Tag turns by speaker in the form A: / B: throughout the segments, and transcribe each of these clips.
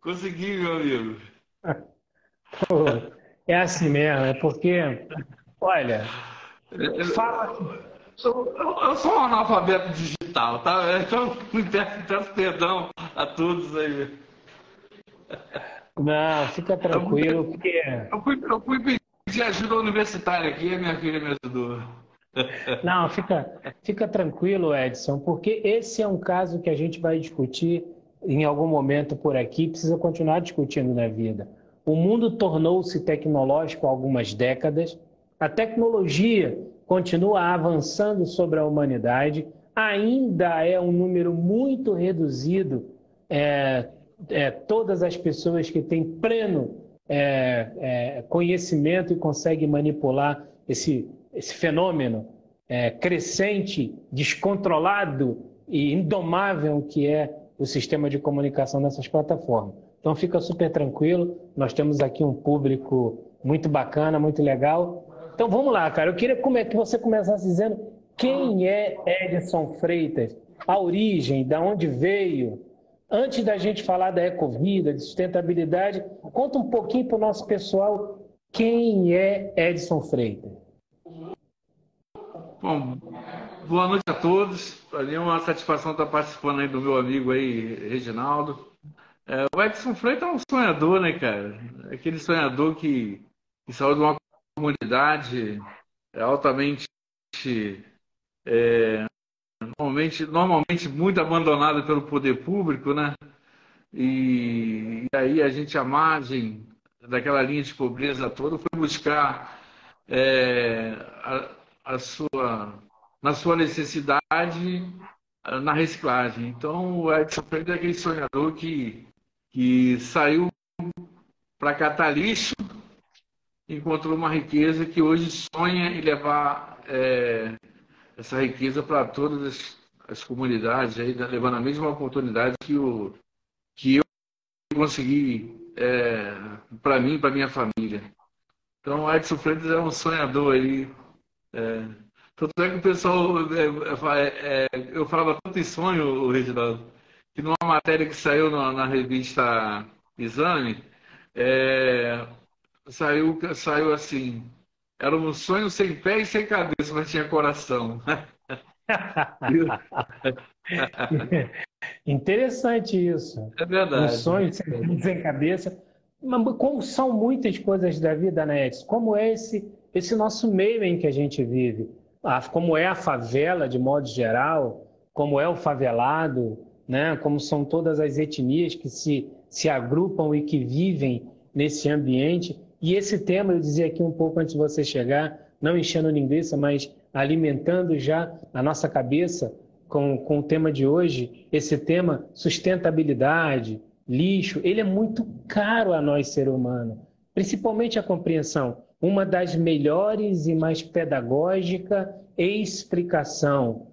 A: Consegui, meu amigo.
B: Pô, é assim mesmo, é porque, olha, fala.
A: Eu sou um analfabeto digital, tá? Então, peço perdão a todos aí.
B: Não, fica
A: Eu,
B: tranquilo, porque.
A: eu fui pedir ajuda universitária aqui e a minha filha me ajudou.
B: Não, fica tranquilo, Edson, porque esse é um caso que a gente vai discutir em algum momento por aqui, precisa continuar discutindo na vida. O mundo tornou-se tecnológico há algumas décadas, a tecnologia continua avançando sobre a humanidade, ainda é um número muito reduzido, é, todas as pessoas que têm pleno conhecimento e conseguem manipular esse fenômeno crescente, descontrolado e indomável que é o sistema de comunicação dessas plataformas. Então fica super tranquilo, nós temos aqui um público muito bacana, muito legal. Então vamos lá, cara. Eu queria que você começasse dizendo quem é Edson Freitas, a origem, da onde veio. Antes da gente falar da ecovida, de sustentabilidade, conta um pouquinho para o nosso pessoal quem é Edson Freitas.
A: Bom, boa noite a todos. Para mim é uma satisfação estar participando aí do meu amigo aí, Reginaldo. O Edson Freitas é um sonhador, né, cara? É aquele sonhador que saiu de uma comunidade altamente, normalmente muito abandonada pelo poder público, né? E aí a gente, à margem daquela linha de pobreza toda, foi buscar é, a sua, na sua necessidade na reciclagem. Então, o Edson Freitas é aquele sonhador que saiu para catar lixo, encontrou uma riqueza que hoje sonha em levar essa riqueza para todas as comunidades, aí, né, levando a mesma oportunidade que eu consegui para mim e para minha família. Então, o Edson Freitas é um sonhador aí. Tanto é que o pessoal. Eu falava tanto em sonho, Reginaldo, que numa matéria que saiu na revista Exame, é, saiu assim: era um sonho sem pé e sem cabeça, mas tinha coração.
B: Interessante isso.
A: É
B: Um
A: verdade.
B: sonho sem cabeça. Mas como são muitas coisas da vida, né, Edson? Como é esse nosso meio em que a gente vive? Como é a favela, de modo geral? Como é o favelado? Né? Como são todas as etnias que se agrupam e que vivem nesse ambiente? E esse tema, eu dizia aqui um pouco antes de você chegar, não enchendo linguiça, mas alimentando já a nossa cabeça com o tema de hoje, esse tema sustentabilidade, lixo, ele é muito caro a nós, ser humano, principalmente a compreensão. Uma das melhores e mais pedagógica explicação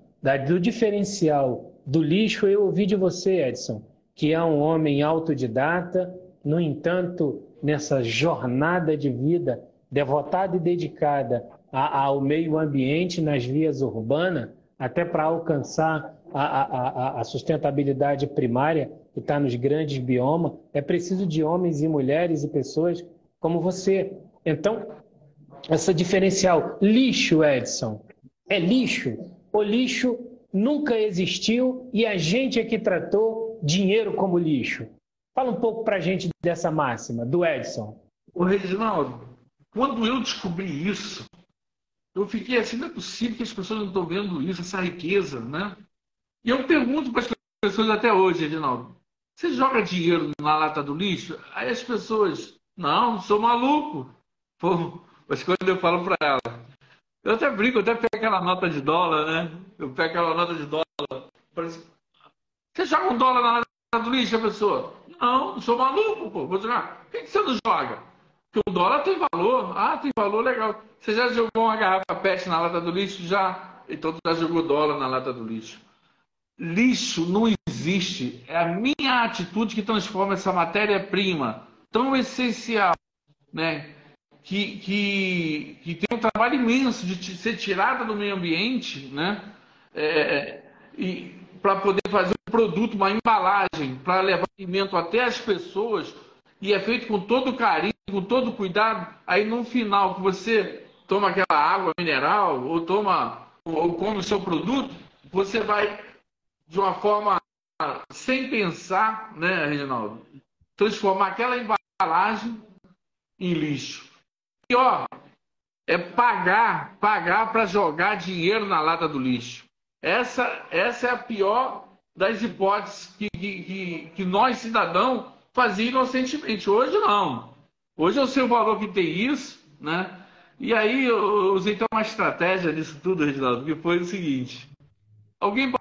B: do diferencial do lixo eu ouvi de você, Edson, que é um homem autodidata, no entanto, nessa jornada de vida devotada e dedicada ao meio ambiente nas vias urbanas, até para alcançar a sustentabilidade primária que está nos grandes biomas, é preciso de homens e mulheres e pessoas como você. Então, essa diferencial, lixo, Edson, é lixo? O lixo nunca existiu e a gente é que tratou dinheiro como lixo. Fala um pouco para a gente dessa máxima, do Edson.
A: O Reginaldo, quando eu descobri isso, eu fiquei assim: não é possível que as pessoas não estão vendo isso, essa riqueza, né? E eu pergunto para as pessoas até hoje, Reginaldo: você joga dinheiro na lata do lixo? Aí as pessoas: não, sou maluco. Pô, mas quando eu falo para ela, eu até brinco, eu até pego aquela nota de dólar, né? Eu pego aquela nota de dólar. Parece, você joga um dólar na lata do lixo, a pessoa? Não, sou maluco, pô. Vou jogar. Por que você não joga? Porque o dólar tem valor. Ah, tem valor, legal. Você já jogou uma garrafa PET na lata do lixo? Já. Então já jogou dólar na lata do lixo. Lixo não existe. É a minha atitude que transforma essa matéria-prima tão essencial, né? Que tem um trabalho imenso de ser tirada do meio ambiente, né? É, e para poder fazer um produto, uma embalagem, para levar alimento até as pessoas, e é feito com todo carinho, com todo cuidado, aí no final que você toma aquela água mineral, ou come o seu produto, você vai, de uma forma sem pensar, né, Reginaldo, transformar aquela embalagem em lixo. Pior é pagar para jogar dinheiro na lata do lixo. Essa é a pior das hipóteses que nós, cidadãos, fazíamos inocentemente. Hoje não. Hoje eu sei o valor que tem isso, né? E aí eu usei então uma estratégia nisso tudo, Reginaldo, que foi o seguinte: alguém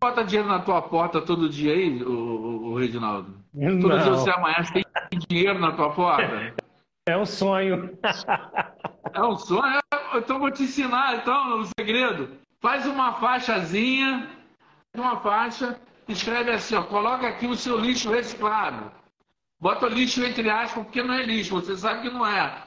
A: bota dinheiro na tua porta todo dia aí, o Reginaldo? Todo dia você amanhece, tem dinheiro na tua porta?
B: É um sonho.
A: É um sonho? Então vou te ensinar então o segredo. Faz uma faixazinha, escreve assim, ó, coloca aqui o seu lixo reciclado. Bota o lixo entre aspas, porque não é lixo, você sabe que não é.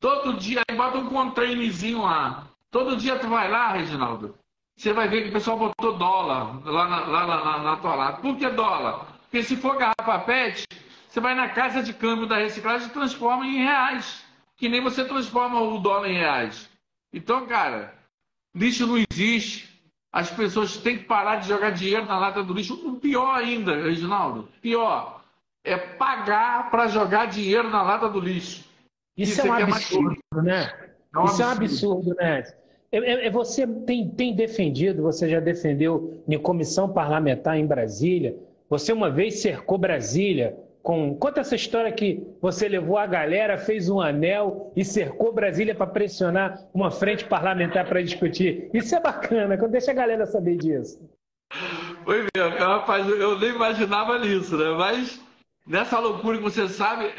A: Todo dia, aí bota um containerzinho lá. Todo dia tu vai lá, Reginaldo, você vai ver que o pessoal botou dólar lá na tua lata. Por que dólar? Porque se for garrafa PET, você vai na casa de câmbio da reciclagem e transforma em reais. Que nem você transforma o dólar em reais. Então, cara, lixo não existe. As pessoas têm que parar de jogar dinheiro na lata do lixo. O pior ainda, Reginaldo, pior, é pagar para jogar dinheiro na lata do lixo.
B: Isso é um absurdo, né? Isso é um absurdo, né? Você tem defendido, você já defendeu em comissão parlamentar em Brasília, você uma vez cercou Brasília, conta essa história que você levou a galera, fez um anel e cercou Brasília para pressionar uma frente parlamentar para discutir. Isso é bacana, deixa a galera saber disso.
A: Foi mesmo, rapaz, eu nem imaginava nisso, né? Mas nessa loucura que você sabe,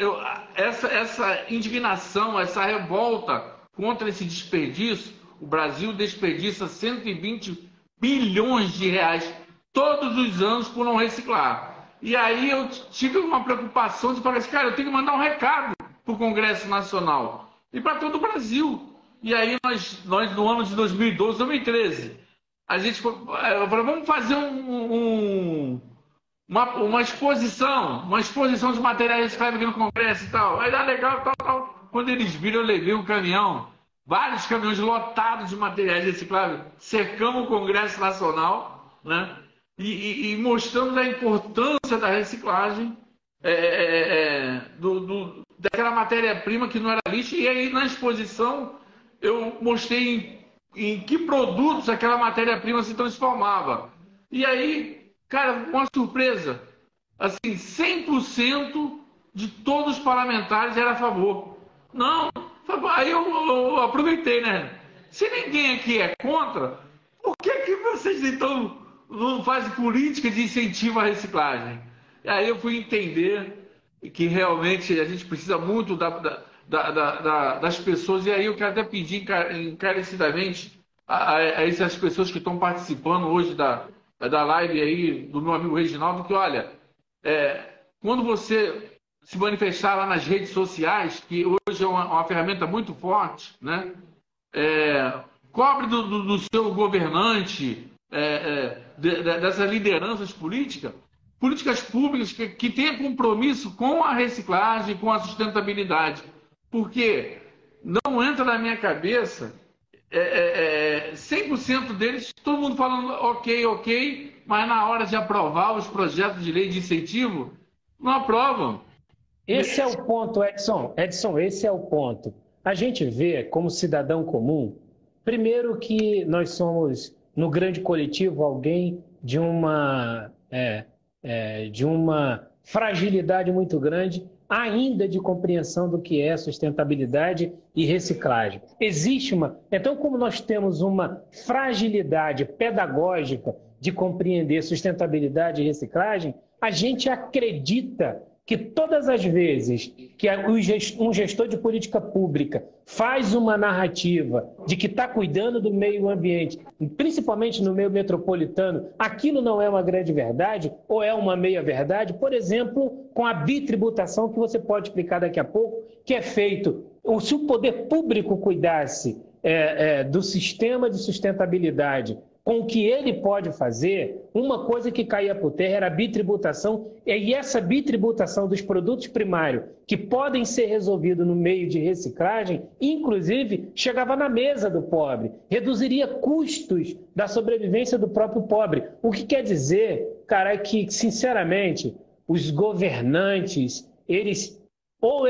A: essa indignação, essa revolta contra esse desperdício, o Brasil desperdiça 120 bilhões de reais todos os anos por não reciclar. E aí eu tive uma preocupação de falar assim, cara, eu tenho que mandar um recado para o Congresso Nacional e para todo o Brasil. E aí nós no ano de 2012, 2013, a gente falou, vamos fazer uma exposição de materiais recicláveis aqui no Congresso e tal. Aí dá legal, tal. Quando eles viram, eu levei um caminhão, vários caminhões lotados de materiais recicláveis, cercamos o Congresso Nacional, né? E mostrando a importância da reciclagem daquela matéria-prima que não era lixo. E aí na exposição eu mostrei em que produtos aquela matéria-prima se transformava. E aí, cara, uma surpresa, assim, 100% de todos os parlamentares era a favor. Não, aí eu aproveitei, né? Se ninguém aqui é contra, por que vocês então não fazem política de incentivo à reciclagem? E aí eu fui entender que realmente a gente precisa muito das pessoas, e aí eu quero até pedir encarecidamente a essas pessoas que estão participando hoje da live aí, do meu amigo Reginaldo, que olha, quando você se manifestar lá nas redes sociais, que hoje é uma ferramenta muito forte, né? Cobre do seu governante, dessas lideranças políticas públicas que tenham compromisso com a reciclagem, com a sustentabilidade. Porque não entra na minha cabeça 100% deles, todo mundo falando ok, mas na hora de aprovar os projetos de lei de incentivo, não aprovam.
B: Esse é o ponto, Edson. Edson, esse é o ponto. A gente vê, como cidadão comum, primeiro que nós somos, no grande coletivo, alguém de uma fragilidade muito grande, ainda de compreensão do que é sustentabilidade e reciclagem. Então, como nós temos uma fragilidade pedagógica de compreender sustentabilidade e reciclagem, a gente acredita que todas as vezes que um gestor de política pública faz uma narrativa de que está cuidando do meio ambiente, principalmente no meio metropolitano, aquilo não é uma grande verdade ou é uma meia-verdade, por exemplo, com a bitributação, que você pode explicar daqui a pouco, que é feito. Se o poder público cuidasse do sistema de sustentabilidade com o que ele pode fazer, uma coisa que caía por terra era a bitributação, e essa bitributação dos produtos primários, que podem ser resolvidos no meio de reciclagem, inclusive chegava na mesa do pobre, reduziria custos da sobrevivência do próprio pobre. O que quer dizer, cara, é que, sinceramente, os governantes, eles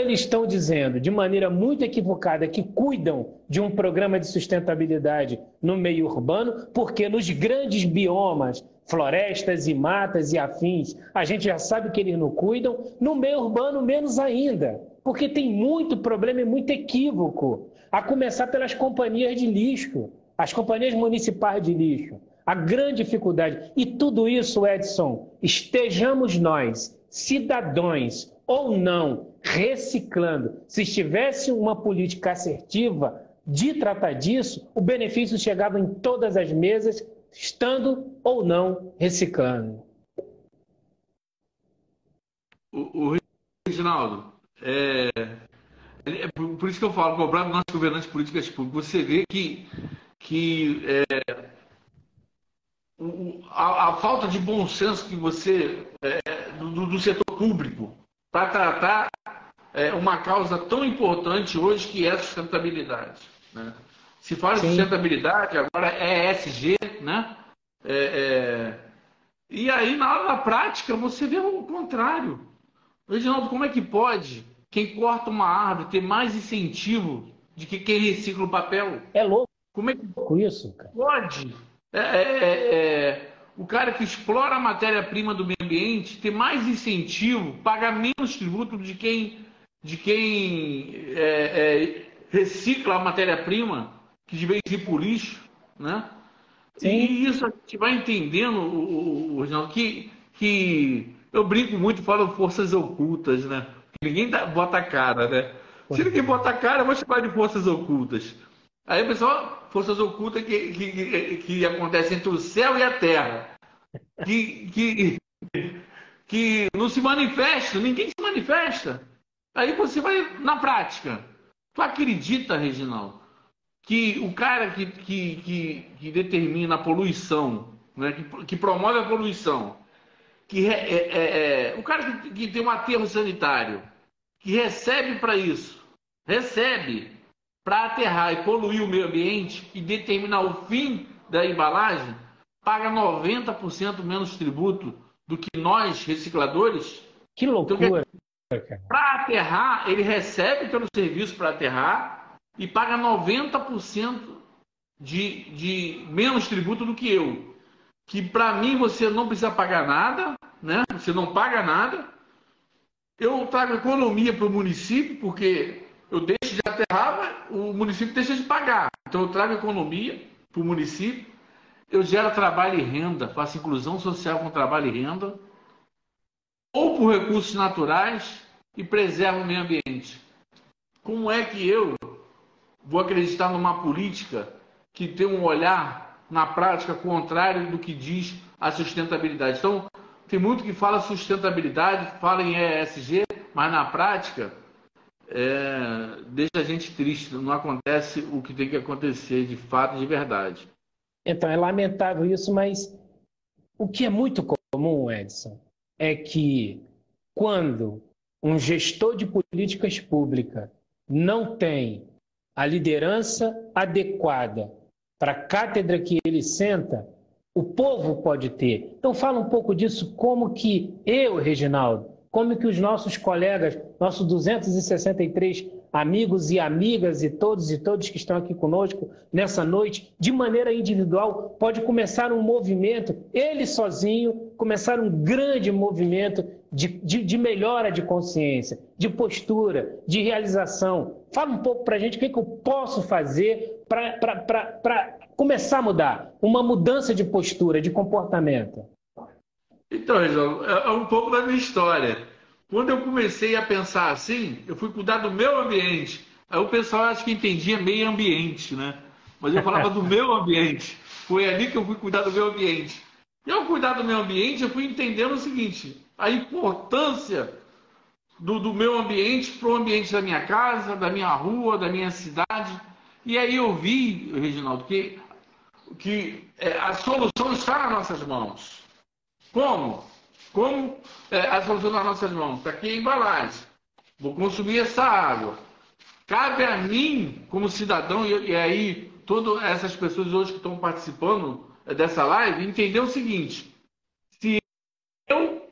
B: estão dizendo de maneira muito equivocada que cuidam de um programa de sustentabilidade no meio urbano, porque nos grandes biomas, florestas e matas e afins, a gente já sabe que eles não cuidam, no meio urbano menos ainda, porque tem muito problema e muito equívoco, a começar pelas companhias de lixo, as companhias municipais de lixo. A grande dificuldade, e tudo isso, Edson, estejamos nós, cidadãos ou não, reciclando. Se tivesse uma política assertiva de tratar disso, o benefício chegava em todas as mesas, estando ou não reciclando.
A: O Reginaldo, por isso que eu falo, cobrar dos nossos governantes políticas públicas, você vê que a falta de bom senso que você do setor público para tratar uma causa tão importante hoje que é a sustentabilidade, né? Se fala em sustentabilidade, agora é ESG, né? E aí, na hora da prática, você vê o contrário. Reginaldo, como é que pode quem corta uma árvore ter mais incentivo de que quem recicla o papel?
B: É louco.
A: Como é que
B: isso, cara?
A: Pode? O cara que explora a matéria-prima do meio ambiente ter mais incentivo, pagar menos tributo de quem recicla a matéria-prima, que de vez em por lixo, né?
B: Sim.
A: E isso a gente vai entendendo, Reginaldo, que eu brinco muito e falo forças ocultas, né? Ninguém bota a cara, né? Se ninguém bota a cara, eu vou chamar de forças ocultas. Aí, pessoal, forças ocultas que acontecem entre o céu e a terra, que não se manifestam, ninguém se manifesta. Aí você vai na prática. Tu acredita, Reginaldo, que o cara que determina a poluição, né, que promove a poluição, o cara que tem um aterro sanitário, que recebe para isso, para aterrar e poluir o meio ambiente e determinar o fim da embalagem, paga 90% menos tributo do que nós, recicladores?
B: Que loucura!
A: Então, para aterrar, ele recebe pelo serviço para aterrar e paga 90% de menos tributo do que eu. Que para mim você não precisa pagar nada, né? Você não paga nada. Eu trago economia para o município, porque eu deixo de aterrar, o município deixa de pagar. Então eu trago economia para o município, eu gero trabalho e renda, faço inclusão social com trabalho e renda, ou por recursos naturais e preservo o meio ambiente. Como é que eu vou acreditar numa política que tem um olhar, na prática, contrário do que diz a sustentabilidade? Então, tem muito que fala sustentabilidade, fala em ESG, mas na prática deixa a gente triste, não acontece o que tem que acontecer de fato, de verdade.
B: Então, é lamentável isso, mas o que é muito comum, Edson, é que quando um gestor de políticas públicas não tem a liderança adequada para a cátedra que ele senta, o povo pode ter. Então fala um pouco disso, como que eu, Reginaldo, como que os nossos colegas, nossos 263 amigos e amigas e todos que estão aqui conosco nessa noite, de maneira individual, pode começar um movimento, ele sozinho, começar um grande movimento de melhora de consciência, de postura, de realização. Fala um pouco para a gente o que eu posso fazer para começar a mudar, uma mudança de postura, de comportamento.
A: Então, Reginaldo, é um pouco da minha história. Quando eu comecei a pensar assim, eu fui cuidar do meu ambiente. Aí o pessoal acho que entendia meio ambiente, né? Mas eu falava do meu ambiente. Foi ali que eu fui cuidar do meu ambiente. E ao cuidar do meu ambiente, eu fui entendendo o seguinte: a importância do meu ambiente para o ambiente da minha casa, da minha rua, da minha cidade. E aí eu vi, Reginaldo, que a solução está nas nossas mãos. Como? Como a solução está nas nossas mãos? Está aqui a embalagem. Vou consumir essa água. Cabe a mim, como cidadão, e aí todas essas pessoas hoje que estão participando dessa live, entender o seguinte: se eu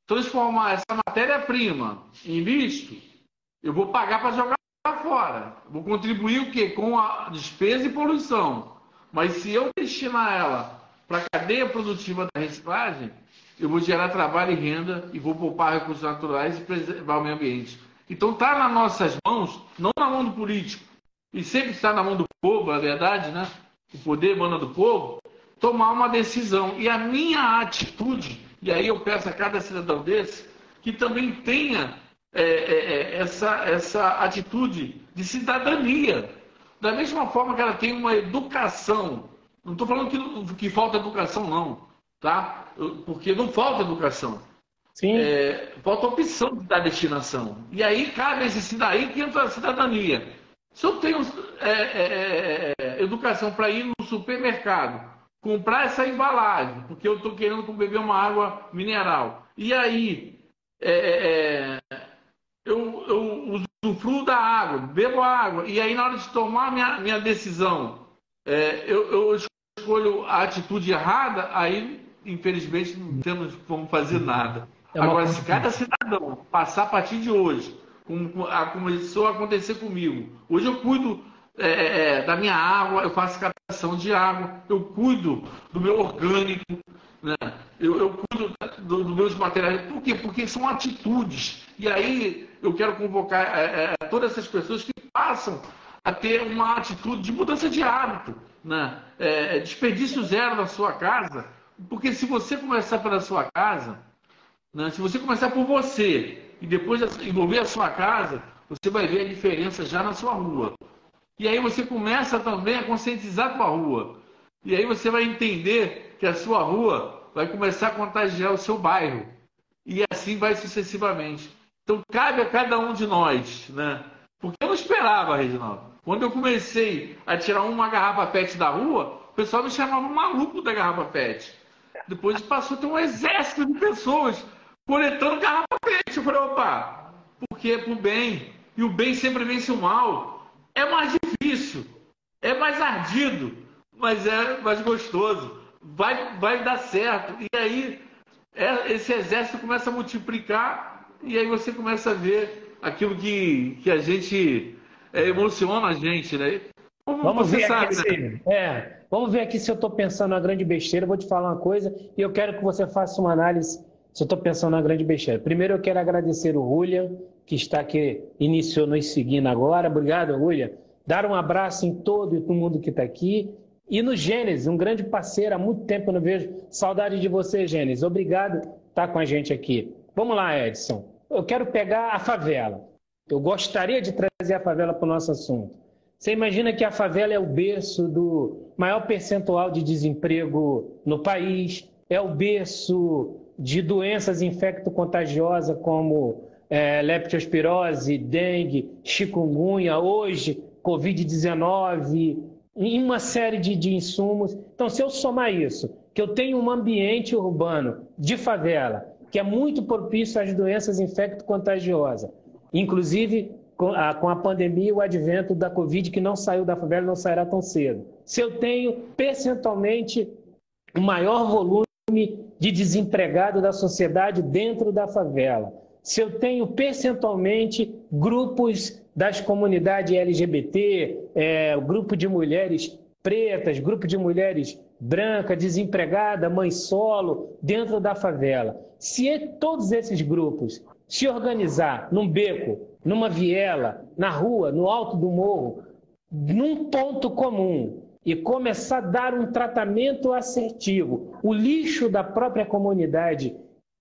A: transformar essa matéria-prima em lixo, eu vou pagar para jogar fora. Vou contribuir o quê? Com a despesa e poluição. Mas se eu destinar ela para a cadeia produtiva da reciclagem, eu vou gerar trabalho e renda e vou poupar recursos naturais e preservar o meio ambiente. Então está nas nossas mãos, não na mão do político, e sempre está na mão do povo, na verdade, né? O poder emana do povo, tomar uma decisão. E a minha atitude, e aí eu peço a cada cidadão desse, que também tenha essa atitude de cidadania. Da mesma forma que ela tem uma educação. Não estou falando que falta educação, não. Tá? Porque não falta educação.
B: Sim.
A: Falta opção da destinação. E aí cabe esse cidadão que entra a cidadania. Se eu tenho educação para ir no supermercado, comprar essa embalagem, porque eu estou querendo beber uma água mineral, e aí eu usufruo da água, bebo a água, e aí na hora de tomar minha decisão, eu escolho a atitude errada, aí infelizmente não temos como fazer nada. Agora, se cada cidadão passar a partir de hoje, como começou a acontecer comigo, hoje eu cuido da minha água, eu faço captação de água, eu cuido do meu orgânico, né? Eu cuido dos meus materiais. Por quê? Porque são atitudes. E aí eu quero convocar todas essas pessoas que passam a ter uma atitude de mudança de hábito, né? Desperdício zero na sua casa, porque se você começar pela sua casa, né? Se você começar por você e depois envolver a sua casa, você vai ver a diferença já na sua rua. E aí você começa também a conscientizar a sua rua. E aí você vai entender que a sua rua vai começar a contagiar o seu bairro. E assim vai sucessivamente. Então cabe a cada um de nós, né? Porque eu não esperava, Reginaldo. Quando eu comecei a tirar uma garrafa PET da rua, o pessoal me chamava maluco da garrafa PET. Depois passou a ter um exército de pessoas coletando garrafa PET. Eu falei, opa, porque é pro bem. E o bem sempre vence o mal. É mais difícil, é mais ardido, mas é mais gostoso. Vai dar certo. E aí esse exército começa a multiplicar e aí você começa a ver aquilo que a gente emociona a gente, né? Como
B: Vamos
A: você
B: ver
A: sabe,
B: aqui
A: né?
B: vamos ver aqui se eu estou pensando uma grande besteira. Eu vou te falar uma coisa e eu quero que você faça uma análise se eu estou pensando uma grande besteira. Primeiro eu quero agradecer o Julian, que está aqui, iniciou nos seguindo agora. Obrigado, Julian. Dar um abraço em todo mundo que está aqui. E no Gênesis, um grande parceiro, há muito tempo eu não vejo. Saudade de você, Gênesis. Obrigado por estar com a gente aqui. Vamos lá, Edson. Eu quero pegar a favela. Eu gostaria de trazer a favela para o nosso assunto. Você imagina que a favela é o berço do maior percentual de desemprego no país, é o berço de doenças infecto-contagiosas como leptospirose, dengue, chikungunya, hoje, Covid-19, em uma série de insumos. Então, se eu somar isso, que eu tenho um ambiente urbano de favela, que é muito propício às doenças infecto-contagiosas, inclusive com a pandemia e o advento da Covid, que não saiu da favela, não sairá tão cedo. Se eu tenho percentualmente o maior volume de desempregado da sociedade dentro da favela, se eu tenho percentualmente grupos das comunidades LGBT, grupo de mulheres pretas, grupo de mulheres brancas, desempregada, mãe solo, dentro da favela. Se todos esses grupos se organizar num beco, numa viela, na rua, no alto do morro, num ponto comum e começar a dar um tratamento assertivo, o lixo da própria comunidade,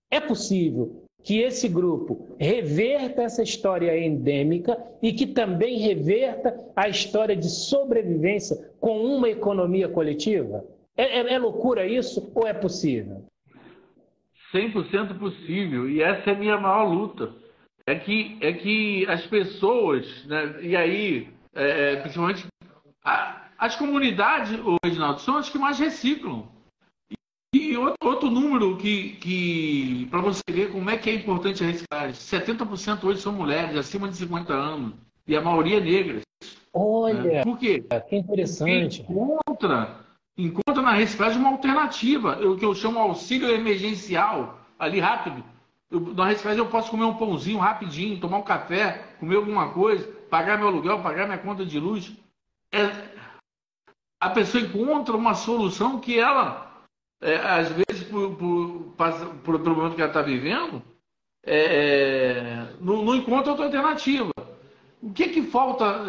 B: é possível que esse grupo reverta essa história endêmica e que também reverta a história de sobrevivência com uma economia coletiva? É loucura isso ou é possível?
A: 100% possível, e essa é a minha maior luta. É que as pessoas, né, e aí, principalmente as comunidades, ô, Reginaldo, são as que mais reciclam. E outro número que para você ver como é que é importante a reciclagem: 70% hoje são mulheres acima de 50 anos, e a maioria negras.
B: Olha,
A: Por quê?
B: que interessante.
A: Encontra na reciclagem uma alternativa, o que eu chamo auxílio emergencial, ali rápido. Na reciclagem eu posso comer um pãozinho rapidinho, tomar um café, comer alguma coisa, pagar meu aluguel, pagar minha conta de luz. A pessoa encontra uma solução que ela, às vezes, pelo momento que ela está vivendo, não encontra outra alternativa. O que falta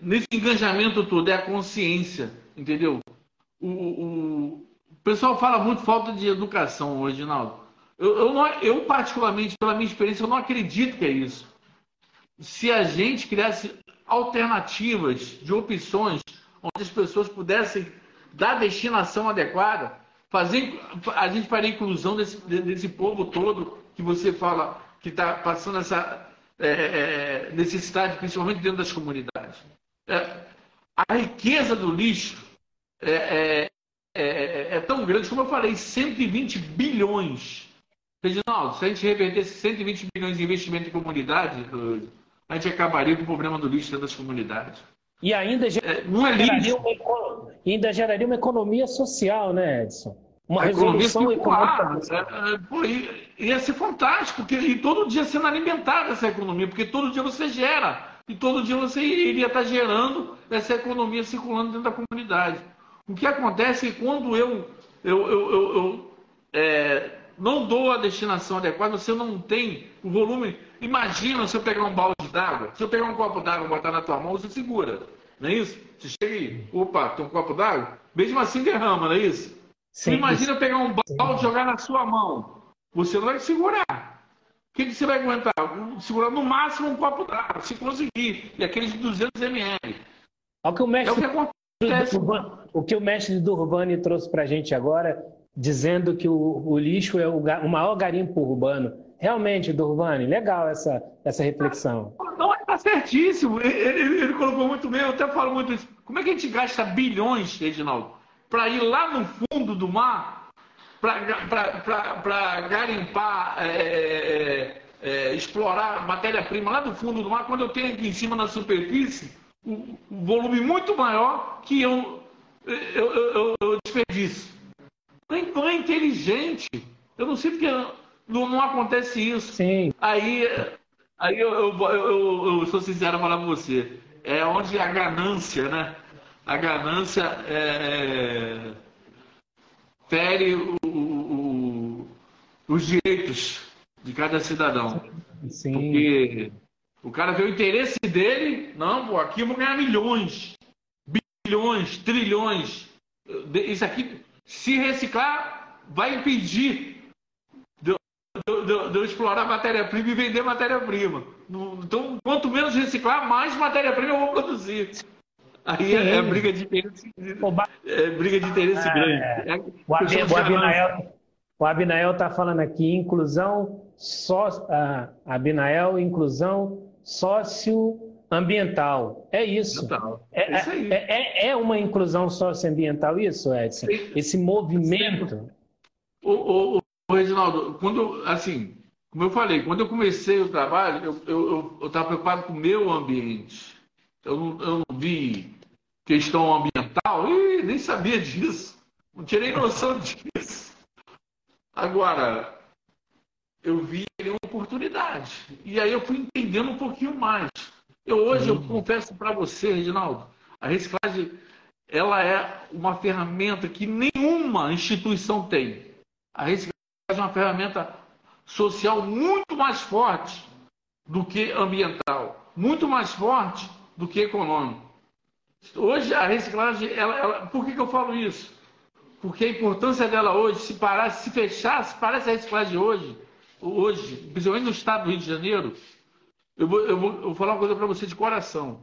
A: nesse engajamento todo é a consciência, entendeu? O pessoal fala muito falta de educação, Reginaldo. Eu, particularmente, pela minha experiência, eu não acredito que é isso. Se a gente criasse alternativas de opções onde as pessoas pudessem dar destinação adequada, a gente faria a inclusão desse povo todo que você fala que está passando essa necessidade, principalmente dentro das comunidades. A riqueza do lixo é tão grande, como eu falei, 120 bilhões. Reginaldo, se a gente revertesse 120 bilhões de investimento em comunidade, a gente acabaria com o problema do lixo dentro das comunidades.
B: E ainda
A: não é lixo.
B: Ainda geraria uma economia social, né, Edson? Uma
A: revolução
B: econômica.
A: Ia ser fantástico, e todo dia sendo alimentada essa economia, porque todo dia você gera, e todo dia você iria estar gerando essa economia circulando dentro da comunidade. O que acontece é que quando eu não dou a destinação adequada, você não tem o volume. Imagina se eu pegar um balde d'água, se eu pegar um copo d'água e botar na tua mão, você segura, não é isso? Você chega aí, opa, tem um copo d'água, mesmo assim derrama, não é isso? Sim, imagina pegar um balde e jogar na sua mão, você não vai segurar. O que você vai aguentar? Segurar no máximo um copo d'água, se conseguir, e aqueles de 200 ml.
B: O que o mestre do Urbani trouxe para a gente agora, dizendo que o lixo é o maior garimpo urbano. Realmente, Urbani, legal essa reflexão.
A: Não, está certíssimo. Ele colocou muito bem, eu até falo muito isso. Como é que a gente gasta bilhões, Reginaldo, para ir lá no fundo do mar, para garimpar, explorar matéria-prima lá do fundo do mar, quando eu tenho aqui em cima na superfície um volume muito maior que eu desperdiço. Não é inteligente. Eu não sei porque não acontece isso.
B: Sim.
A: Aí eu sou sincero falar para você. É onde a ganância, né? A ganância fere os direitos de cada cidadão.
B: Sim.
A: Porque o cara vê o interesse dele, não, pô, aqui eu vou ganhar milhões, bilhões, trilhões. Isso aqui, se reciclar, vai impedir de eu explorar matéria-prima e vender matéria-prima. Então, quanto menos reciclar, mais matéria-prima eu vou produzir. Aí é briga de interesse, grande.
B: O Abinael está falando aqui, inclusão socioambiental. É isso. É uma inclusão socioambiental isso, Edson? Esse movimento.
A: O Reginaldo, como eu falei, quando eu comecei o trabalho, eu estava preocupado com o meu ambiente. Eu não vi questão ambiental, nem sabia disso. Não tinha nem noção disso. Agora, eu vi uma oportunidade. E aí eu fui entendendo um pouquinho mais. Hoje eu confesso para você, Reginaldo, a reciclagem ela é uma ferramenta que nenhuma instituição tem. A reciclagem é uma ferramenta social muito mais forte do que ambiental, muito mais forte do que econômico. Hoje a reciclagem, por que eu falo isso? Porque a importância dela hoje, se fechasse, parece a reciclagem hoje, principalmente no estado do Rio de Janeiro, eu vou falar uma coisa para você de coração.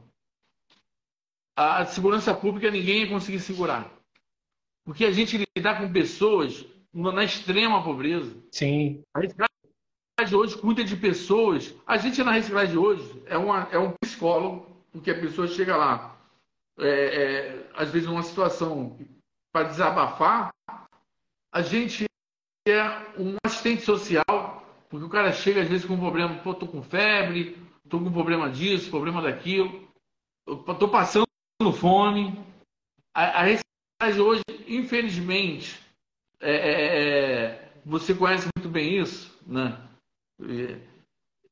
A: A segurança pública ninguém ia conseguir segurar. Porque a gente lidar com pessoas na extrema pobreza.
B: Sim.
A: A reciclagem hoje cuida de pessoas. A gente na reciclagem hoje é um psicólogo, porque a pessoa chega lá. às vezes, numa situação para desabafar, a gente é um assistente social, porque o cara chega às vezes com um problema, pô, tô com febre, tô com problema disso, problema daquilo, tô passando fome. A reciclagem hoje, infelizmente, você conhece muito bem isso, né?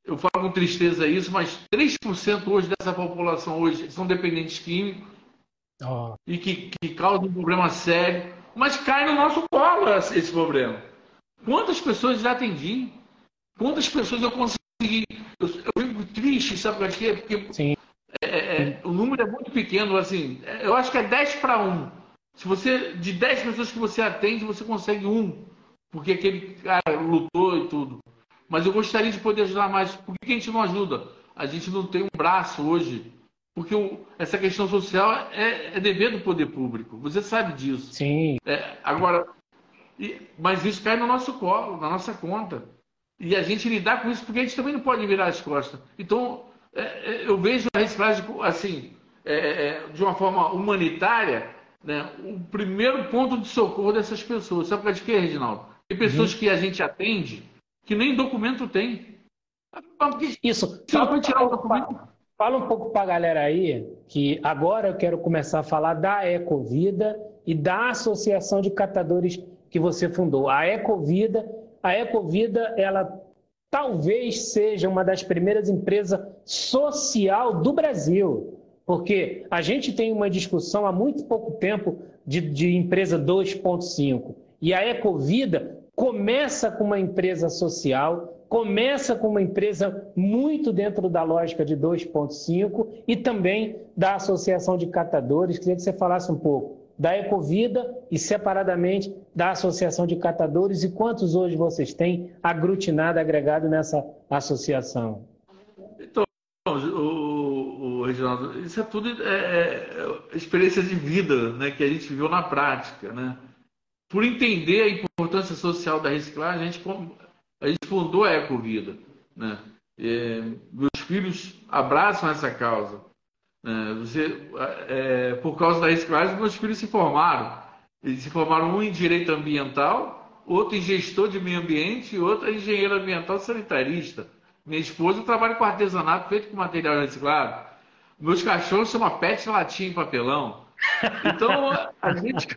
A: Eu falo com tristeza isso, mas 3% hoje dessa população hoje são dependentes químicos e que causam um problema sério, mas cai no nosso colo esse problema. Quantas pessoas já atendi? Quantas pessoas eu consegui? Eu fico triste, sabe por quê? Porque
B: Sim.
A: o número é muito pequeno, assim, eu acho que é 10 para 1. Se você, de 10 pessoas que você atende, você consegue um, porque aquele cara lutou e tudo. Mas eu gostaria de poder ajudar mais. Por que a gente não ajuda? A gente não tem um braço hoje, porque essa questão social é dever do poder público. Você sabe disso.
B: Sim.
A: Agora, mas isso cai no nosso colo, na nossa conta. E a gente lidar com isso, porque a gente também não pode virar as costas. Então, eu vejo a reciclagem assim, de uma forma humanitária, né, o primeiro ponto de socorro dessas pessoas. Sabe por causa de quê, Reginaldo? Tem pessoas que a gente atende que nem documento tem.
B: Isso.
A: Se eu vou tirar o documento.
B: Fala um pouco para a galera aí, que agora eu quero começar a falar da Ecovida e da Associação de Catadores que você fundou. A Ecovida, ela talvez seja uma das primeiras empresas social do Brasil, porque a gente tem uma discussão há muito pouco tempo de empresa 2.5, e a Ecovida começa com uma empresa social, começa com uma empresa muito dentro da lógica de 2.5 e também da Associação de Catadores. Queria que você falasse um pouco da Ecovida e separadamente da Associação de Catadores e quantos hoje vocês têm aglutinado, agregado nessa associação.
A: Então, Reginaldo, isso é tudo experiência de vida, né, que a gente viveu na prática, né? Por entender a importância social da reciclagem, a gente fundou a Ecovida, né? Meus filhos abraçam essa causa, né? Por causa da reciclagem, meus filhos se formaram. Eles se formaram, um em direito ambiental, outro em gestor de meio ambiente e outro em engenheiro ambiental sanitarista. Minha esposa trabalha com artesanato feito com material reciclado. Meus cachorros chamam pet latinha em papelão. Então, a gente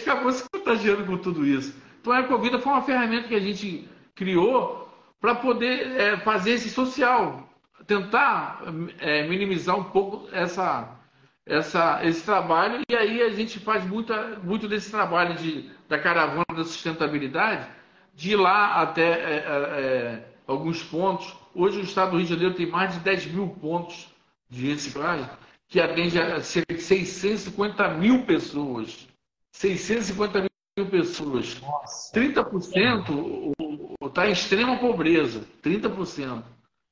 A: acabou se contagiando com tudo isso. Então, a Ecovida foi uma ferramenta que a gente criou para poder fazer esse social, tentar minimizar um pouco esse trabalho. E aí a gente faz muito desse trabalho da caravana da sustentabilidade, de ir lá até alguns pontos. Hoje o estado do Rio de Janeiro tem mais de 10 mil pontos de reciclagem, que atende a cerca de 650 mil pessoas. 650 mil pessoas.
B: Nossa.
A: 30% está em extrema pobreza. 30%.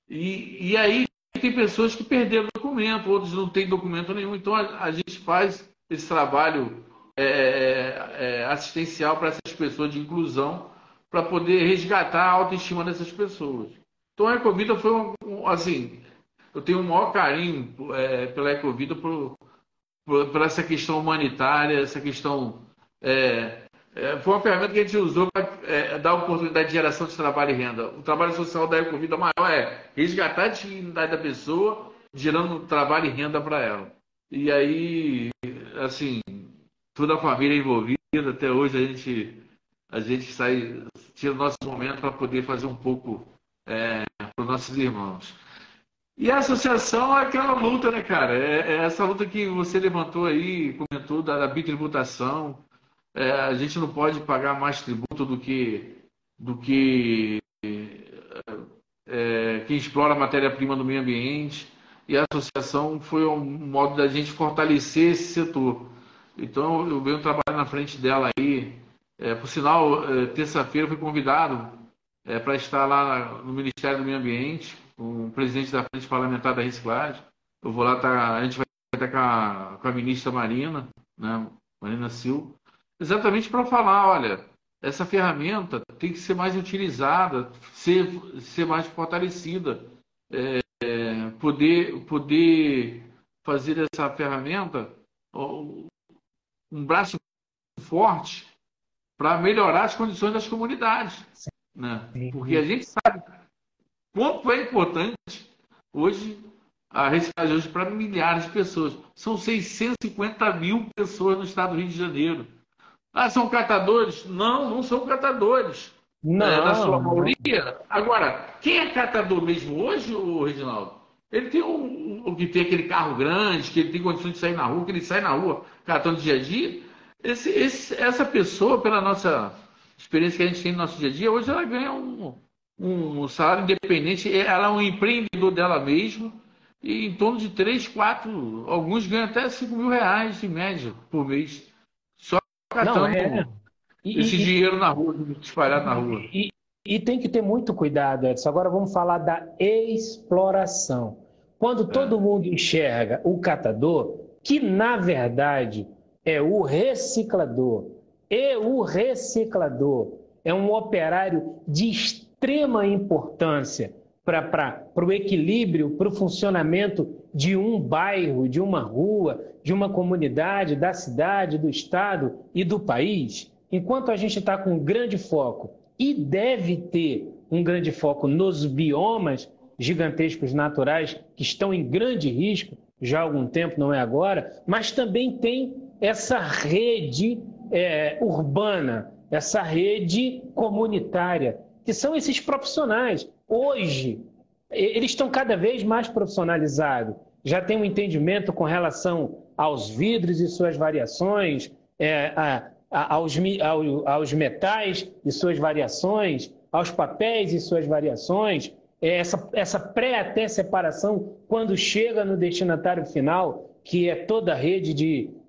A: E aí tem pessoas que perderam documento, outros não têm documento nenhum. Então a gente faz esse trabalho assistencial para essas pessoas de inclusão, para poder resgatar a autoestima dessas pessoas. Então a Ecovida foi assim, eu tenho o maior carinho pela Ecovida por essa questão humanitária, essa questão. Foi uma ferramenta que a gente usou para dar oportunidade de geração de trabalho e renda. O trabalho social da Ecovida maior é resgatar a dignidade da pessoa, gerando trabalho e renda para ela. E aí, assim, toda a família envolvida, até hoje a gente tira o nosso momento para poder fazer um pouco para os nossos irmãos. E a associação é aquela luta, né, cara? É essa luta que você levantou aí, comentou da bitributação. A gente não pode pagar mais tributo do que quem explora a matéria-prima do meio ambiente. E a associação foi um modo da gente fortalecer esse setor. Então, eu venho trabalhar na frente dela aí. Por sinal, terça-feira fui convidado para estar lá no Ministério do Meio Ambiente, com o presidente da Frente Parlamentar da Reciclagem. Eu vou lá, a gente vai estar com a ministra Marina, né, Marina Silva, exatamente para falar, olha, essa ferramenta tem que ser mais utilizada, ser mais fortalecida, poder fazer essa ferramenta um braço forte para melhorar as condições das comunidades, né? Porque a gente sabe quanto é importante hoje a reciclagem hoje para milhares de pessoas. São 650 mil pessoas no estado do Rio de Janeiro. Ah, são catadores? Não, não são catadores.
B: Não,
A: Na sua maioria. Agora, quem é catador mesmo hoje, o Reginaldo? Ele tem que tem aquele carro grande, que ele tem condições de sair na rua, que ele sai na rua catando dia a dia. Essa pessoa, pela nossa experiência que a gente tem no nosso dia a dia, hoje ela ganha um salário independente, ela é um empreendedor dela mesma, e em torno de 3, 4, alguns ganham até 5 mil reais em média por mês, só
B: não
A: catando
B: é.
A: esse dinheiro na rua, espalhado na rua.
B: E tem que ter muito cuidado, Edson. Agora vamos falar da exploração. Quando todo mundo enxerga o catador, que na verdade é o reciclador, e o reciclador é um operário de extrema importância para o equilíbrio, para o funcionamento de um bairro, de uma rua, de uma comunidade, da cidade, do estado e do país. Enquanto a gente está com um grande foco, e deve ter um grande foco nos biomas gigantescos naturais que estão em grande risco, já há algum tempo, não é agora, mas também tem essa rede urbana, essa rede comunitária, que são esses profissionais. Hoje, eles estão cada vez mais profissionalizados, já tem um entendimento com relação aos vidros e suas variações, aos metais e suas variações, aos papéis e suas variações, essa pré-até separação quando chega no destinatário final, que é toda a rede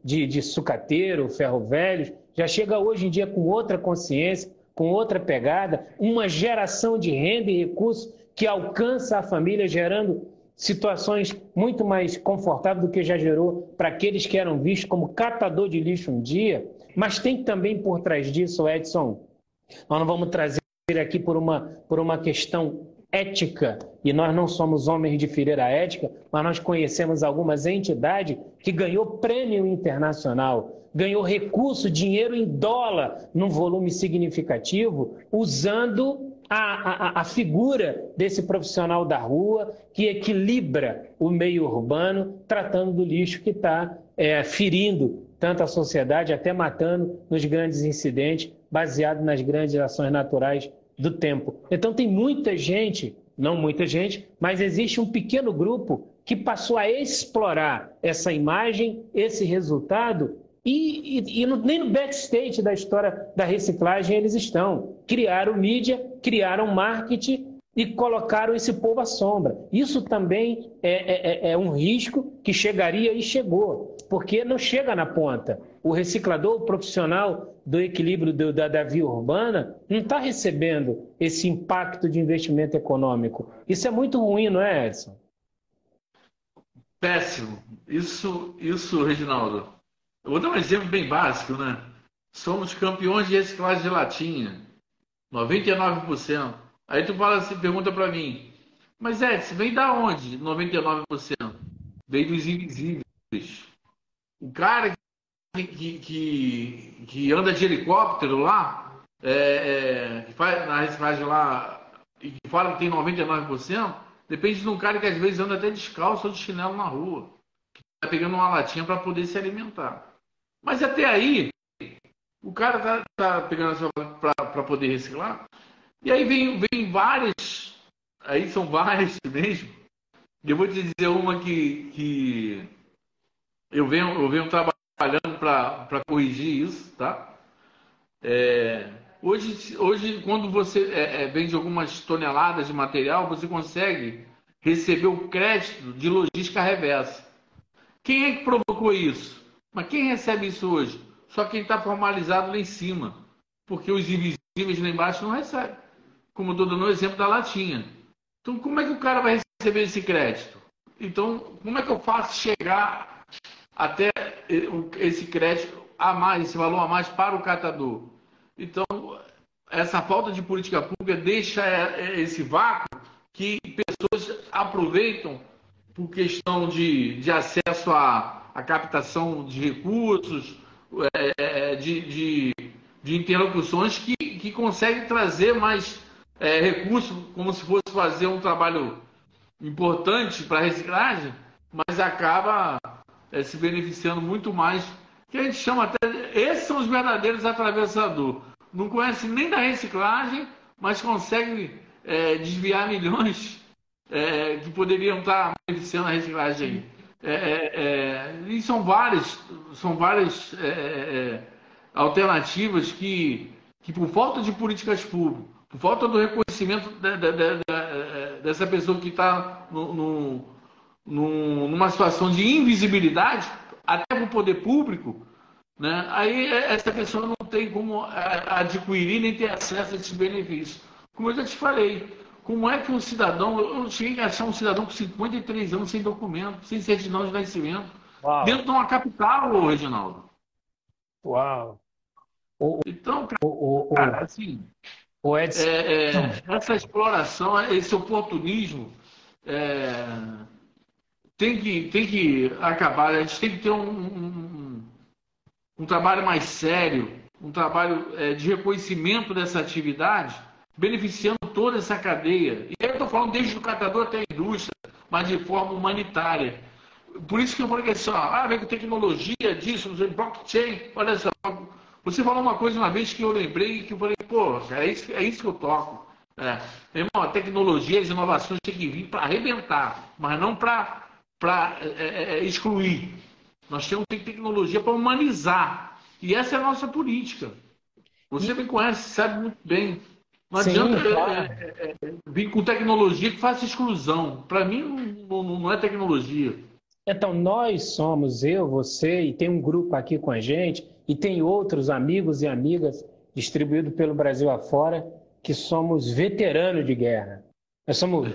B: de sucateiro, ferro-velhos, já chega hoje em dia com outra consciência, com outra pegada, uma geração de renda e recursos que alcança a família, gerando situações muito mais confortáveis do que já gerou para aqueles que eram vistos como catador de lixo um dia. Mas tem também por trás disso, Edson, nós não vamos trazer aqui por uma questão ética, e nós não somos homens de fileira ética, mas nós conhecemos algumas entidades que ganhou prêmio internacional, ganhou recurso, dinheiro em dólar, num volume significativo, usando a figura desse profissional da rua que equilibra o meio urbano, tratando do lixo que está ferindo tanto a sociedade, até matando nos grandes incidentes, baseado nas grandes ações naturais do tempo. Então tem muita gente, não muita gente, mas existe um pequeno grupo que passou a explorar essa imagem, esse resultado, nem no backstage da história da reciclagem eles estão. Criaram mídia, criaram marketing e colocaram esse povo à sombra. Isso também é um risco que chegaria e chegou, porque não chega na ponta. O reciclador, o profissional do equilíbrio da via urbana, não está recebendo esse impacto de investimento econômico. Isso é muito ruim, não é, Edson?
A: Péssimo. Isso, Reginaldo. Eu vou dar um exemplo bem básico, né? Somos campeões de reciclagem de latinha, 99%. Aí tu fala assim, pergunta para mim, mas Edson, vem da onde 99%? Vem dos invisíveis. O cara que anda de helicóptero lá, que faz na reciclagem lá, e que fala que tem 99%, depende de um cara que às vezes anda até descalço ou de chinelo na rua, que está pegando uma latinha para poder se alimentar. Mas até aí, o cara tá pegando para poder reciclar, e aí vem várias, aí são várias mesmo. E eu vou te dizer uma que eu venho trabalhando para corrigir isso, tá? Hoje, quando você vende algumas toneladas de material, você consegue receber o crédito de logística reversa. Quem é que provocou isso? Mas quem recebe isso hoje? Só quem está formalizado lá em cima. Porque os invisíveis lá embaixo não recebem. Como eu estou dando o exemplo da latinha. Então, como é que o cara vai receber esse crédito? Então, como é que eu faço chegar até esse crédito a mais, esse valor a mais para o catador? Então, essa falta de política pública deixa esse vácuo que pessoas aproveitam por questão de acesso à captação de recursos, de interlocuções que conseguem trazer mais recursos, como se fosse fazer um trabalho importante para a reciclagem, mas acaba se beneficiando muito mais, que a gente chama até... Esses são os verdadeiros atravessadores. Não conhece nem da reciclagem, mas consegue desviar milhões que poderiam estar beneficiando a reciclagem. E são várias alternativas que, por falta de políticas públicas, por falta do reconhecimento dessa pessoa que está numa situação de invisibilidade, até para o poder público, né? Aí essa pessoa não tem como adquirir nem ter acesso a esses benefícios. Como eu já te falei, como é que um cidadão... Eu cheguei a achar um cidadão com 53 anos sem documento, sem certidão de nascimento,
B: Uau.
A: dentro de uma capital, Reginaldo.
B: Uau!
A: Então, cara, assim... essa exploração, esse oportunismo tem que acabar. A gente tem que ter um trabalho mais sério, um trabalho de reconhecimento dessa atividade, beneficiando toda essa cadeia. E eu estou falando desde o catador até a indústria, mas de forma humanitária. Por isso que eu falei que assim, vem com tecnologia disso, blockchain, olha só. Você falou uma coisa uma vez que eu lembrei, que eu falei, pô, é isso que eu toco. Irmão, a tecnologia, as inovações têm que vir para arrebentar, mas não para excluir. Nós temos que ter tecnologia para humanizar. E essa é a nossa política. Você me conhece, sabe muito bem. Não adianta vir com tecnologia que faça exclusão. Para mim, não é tecnologia.
B: Então, nós somos, eu, você, e tem um grupo aqui com a gente, e tem outros amigos e amigas distribuídos pelo Brasil afora, que somos veteranos de guerra. Nós somos,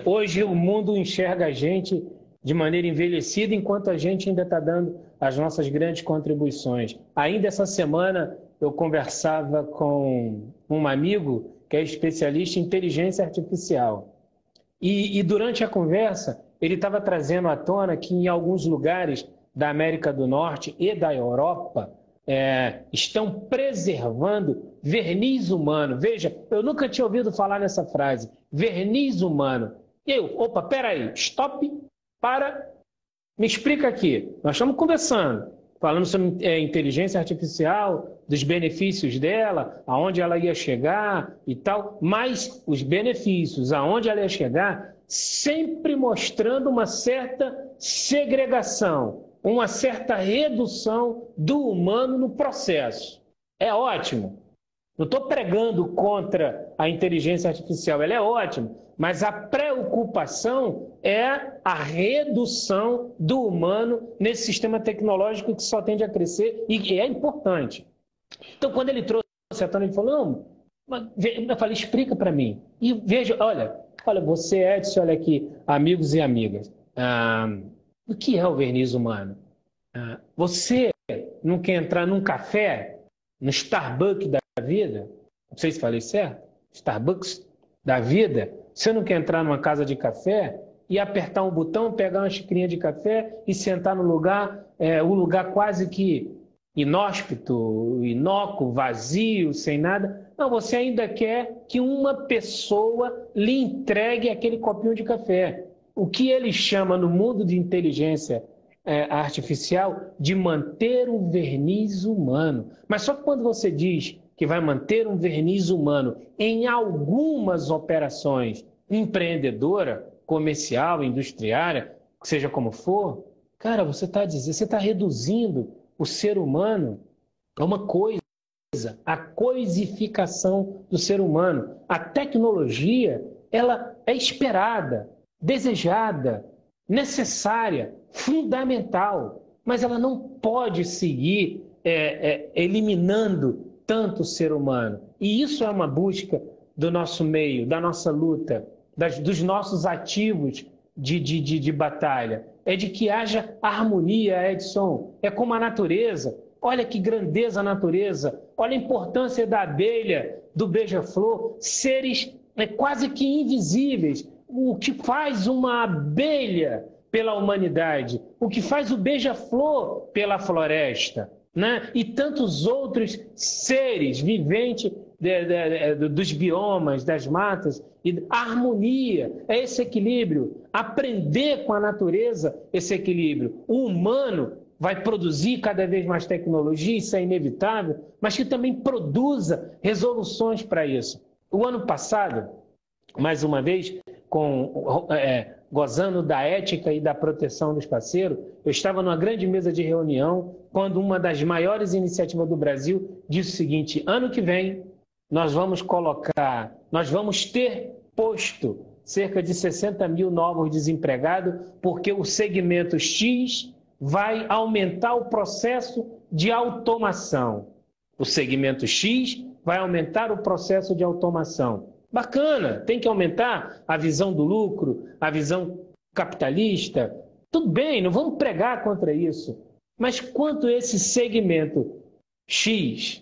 B: hoje o mundo enxerga a gente de maneira envelhecida, enquanto a gente ainda está dando as nossas grandes contribuições. Ainda essa semana eu conversava com um amigo que é especialista em inteligência artificial. E durante a conversa, ele estava trazendo à tona que em alguns lugares da América do Norte e da Europa estão preservando verniz humano. Veja, eu nunca tinha ouvido falar nessa frase, verniz humano. E eu, opa, peraí, stop, para, me explica aqui. Nós estamos conversando, falando sobre inteligência artificial, dos benefícios dela, aonde ela ia chegar e tal, mas os benefícios, aonde ela ia chegar, sempre mostrando uma certa segregação, uma certa redução do humano no processo. É ótimo. Não estou pregando contra a inteligência artificial, ela é ótima, mas a preocupação é a redução do humano nesse sistema tecnológico que só tende a crescer e que é importante. Então, quando ele trouxe a tona, ele falou, não, eu falei, explica para mim. E veja, olha, você, Edson, olha aqui, amigos e amigas, o que é o verniz humano? Você não quer entrar num café, no Starbucks da vida? Não sei se falei certo. Starbucks da vida. Você não quer entrar numa casa de café e apertar um botão, pegar uma xicrinha de café e sentar no lugar, um lugar quase que inóspito, inócuo, vazio, sem nada. Não, você ainda quer que uma pessoa lhe entregue aquele copinho de café. O que ele chama no mundo de inteligência artificial de manter um verniz humano. Mas só que quando você diz que vai manter um verniz humano em algumas operações empreendedora, comercial, industriária, seja como for, cara, você está reduzindo o ser humano a uma coisa, a coisificação do ser humano. A tecnologia, ela é esperada, desejada, necessária, fundamental, mas ela não pode seguir eliminando tanto o ser humano. E isso é uma busca do nosso meio, da nossa luta, dos nossos ativos de batalha. É de que haja harmonia, Edson. É como a natureza. Olha que grandeza a natureza. Olha a importância da abelha, do beija-flor, seres quase que invisíveis. o que faz uma abelha pela humanidade, o que faz o beija-flor pela floresta, né? E tantos outros seres viventes dos biomas, das matas, e a harmonia, é esse equilíbrio, aprender com a natureza esse equilíbrio. O humano vai produzir cada vez mais tecnologia, isso é inevitável, mas que também produza resoluções para isso. O ano passado, mais uma vez, gozando da ética e da proteção do espaceiro, eu estava numa grande mesa de reunião quando uma das maiores iniciativas do Brasil disse o seguinte: ano que vem nós vamos ter posto cerca de 60 mil novos desempregados, porque o segmento X vai aumentar o processo de automação. O segmento X vai aumentar o processo de automação. Bacana, tem que aumentar a visão do lucro, a visão capitalista. Tudo bem, não vamos pregar contra isso. Mas quanto esse segmento X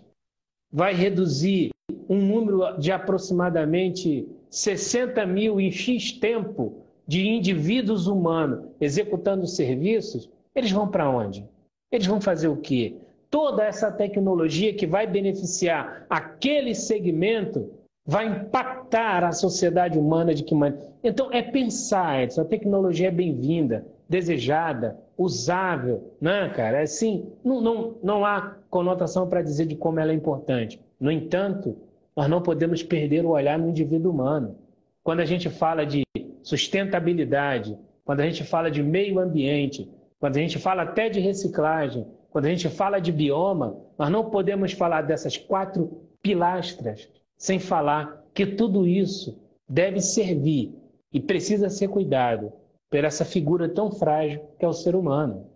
B: vai reduzir um número de aproximadamente 60 mil em X tempo de indivíduos humanos executando serviços, eles vão para onde? Eles vão fazer o quê? Toda essa tecnologia que vai beneficiar aquele segmento vai impactar a sociedade humana de que maneira? Então, é pensar, Edson, a tecnologia é bem-vinda, desejada, usável, né, cara? Assim, não há conotação para dizer de como ela é importante. No entanto, nós não podemos perder o olhar no indivíduo humano. Quando a gente fala de sustentabilidade, quando a gente fala de meio ambiente, quando a gente fala até de reciclagem, quando a gente fala de bioma, nós não podemos falar dessas 4 pilastras sem falar que tudo isso deve servir e precisa ser cuidado por essa figura tão frágil que é o ser humano.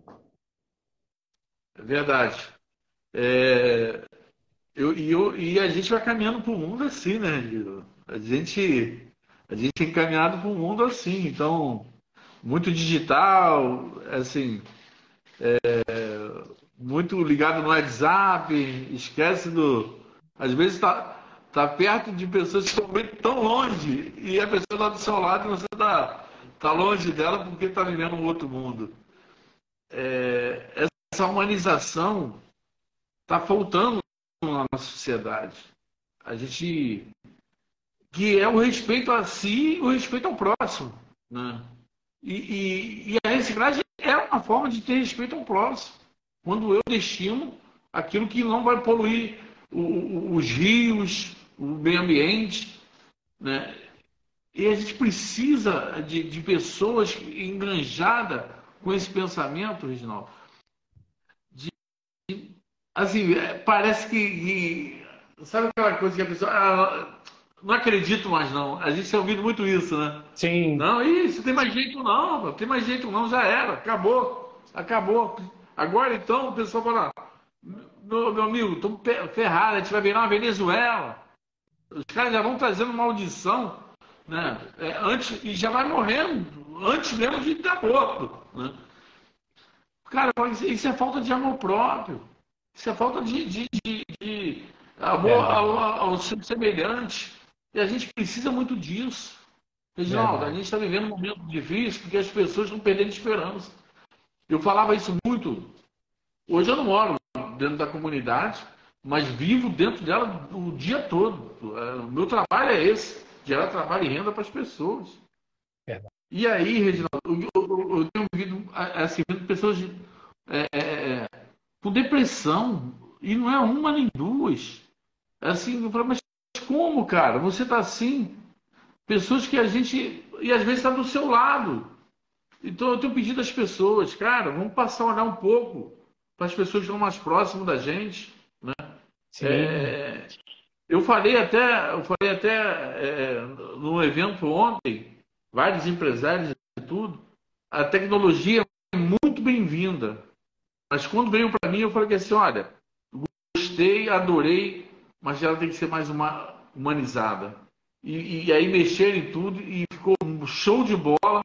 A: É verdade. E a gente vai caminhando para o mundo assim, né, Giro? A gente tem caminhado para um mundo assim, então, muito digital, assim, muito ligado no WhatsApp, esquece do... Às vezes tá perto de pessoas que estão tão longe e a pessoa está do seu lado e você tá longe dela porque está vivendo um outro mundo. Essa humanização está faltando na nossa sociedade. A gente... que é o respeito a si e o respeito ao próximo, né? E a reciclagem é uma forma de ter respeito ao próximo. Quando eu destino aquilo que não vai poluir os rios, o meio ambiente, né? E a gente precisa de pessoas engranjadas com esse pensamento, Reginaldo. Assim, parece que sabe aquela coisa que a pessoa... não acredito mais, não. A gente tem ouvido muito isso, né?
B: Sim.
A: Não, isso tem mais jeito não, não tem mais jeito não, já era, acabou. Agora então o pessoal fala, meu amigo, estamos ferrados, a gente vai virar uma Venezuela. Os caras já vão trazendo maldição, né? Antes, e já vai morrendo, antes mesmo de estar morto, né? Cara, isso é falta de amor próprio. Isso é falta de amor ao seu semelhante. E a gente precisa muito disso. Reginaldo, a gente está vivendo um momento difícil porque as pessoas estão perdendo esperança. Eu falava isso muito. Hoje eu não moro dentro da comunidade, mas vivo dentro dela o dia todo. O meu trabalho é esse, gerar trabalho e renda para as pessoas. E aí, Reginaldo, eu tenho visto assim, pessoas com depressão, e não é uma nem duas. Assim, eu falo, mas como, cara? Você está assim? Pessoas que a gente... e às vezes está do seu lado. Então eu tenho pedido às pessoas, cara, vamos passar a olhar um pouco para as pessoas que estão mais próximas da gente, né? Eu falei até num evento ontem, vários empresários e tudo, a tecnologia é muito bem-vinda. Mas quando veio para mim, eu falei assim, olha, gostei, adorei, mas ela tem que ser mais humanizada. E aí mexeram em tudo e ficou um show de bola.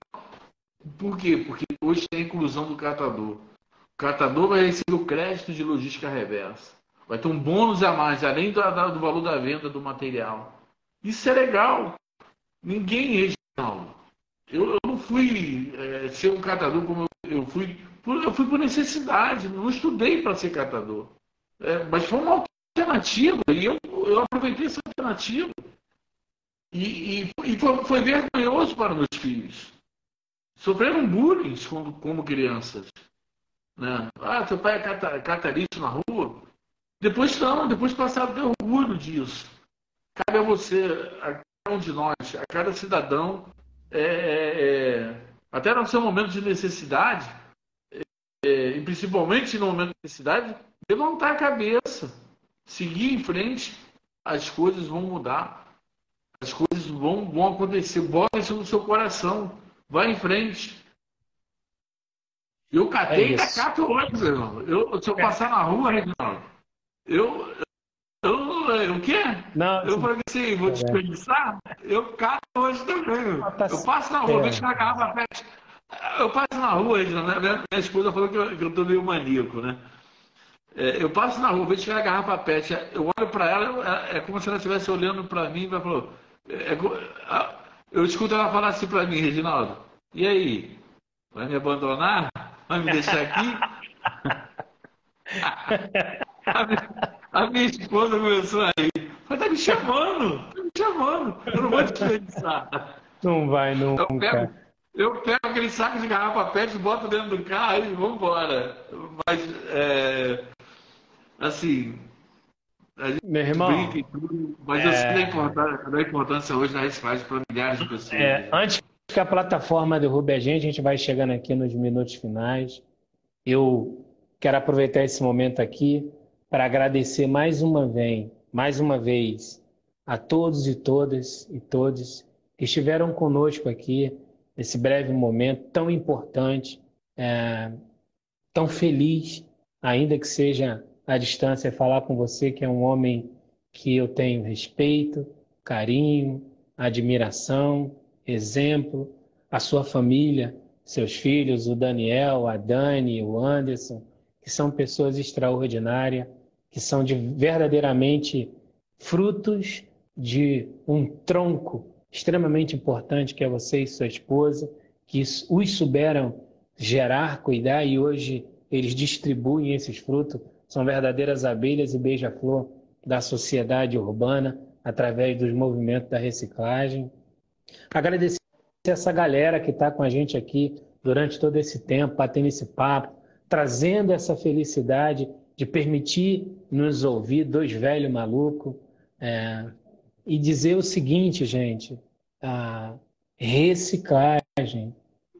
A: Por quê? Porque hoje tem a inclusão do catador. O catador vai receber o crédito de logística reversa. Vai ter um bônus a mais, além do valor da venda do material. Isso é legal. Ninguém, Reginaldo, eu não fui ser um catador como eu fui por necessidade, não estudei para ser catador. Mas foi uma alternativa, e eu aproveitei essa alternativa. E foi vergonhoso para meus filhos. Sofreram bullying como crianças. Né? Ah, teu pai cata lixo na rua. Depois não, depois passaram a ter orgulho disso. Cabe a você, a cada um de nós, a cada cidadão, até no seu momento de necessidade, e principalmente no momento de necessidade, levantar a cabeça, seguir em frente, as coisas vão mudar, as coisas vão acontecer. Bota isso no seu coração, vai em frente. Eu catei e cato hoje, meu irmão. Se eu passar na rua, Reginaldo, o quê?
B: Não,
A: eu falei assim, vou desperdiçar? Eu cato hoje também. Eu passo na rua, vejo que na garrafa pet. Eu passo na rua, minha esposa falou que eu tô meio maníaco, né? Eu passo na rua, vejo que a garrafa pet. Eu olho para ela, é como se ela estivesse olhando para mim e falou. Eu escuto ela falar assim para mim, Reginaldo, e aí? Vai me abandonar? Vai me deixar aqui? A minha esposa começou aí. Mas tá me chamando, eu não vou desperdiçar.
B: Não vai nunca.
A: Eu pego aquele saco de garrafa PET, boto dentro do carro e vamos embora. Mas, assim, a gente
B: meu irmão,
A: brinca e tudo, mas eu sei da importância hoje da reciclagem para milhares de pessoas.
B: Antes que a plataforma derrube a gente vai chegando aqui nos minutos finais. Eu quero aproveitar esse momento aqui para agradecer mais uma vez a todos e todas e todos que estiveram conosco aqui nesse breve momento tão importante, tão feliz, ainda que seja à distância, falar com você, que é um homem que eu tenho respeito, carinho, admiração, exemplo, a sua família, seus filhos, o Daniel, a Dani, o Anderson, que são pessoas extraordinárias, que são verdadeiramente frutos de um tronco extremamente importante, que é você e sua esposa, que os souberam gerar, cuidar, e hoje eles distribuem esses frutos, são verdadeiras abelhas e beija-flor da sociedade urbana, através dos movimentos da reciclagem. Agradecer essa galera que está com a gente aqui durante todo esse tempo, batendo esse papo, trazendo essa felicidade de permitir nos ouvir, dois velhos malucos, e dizer o seguinte, gente, a reciclagem,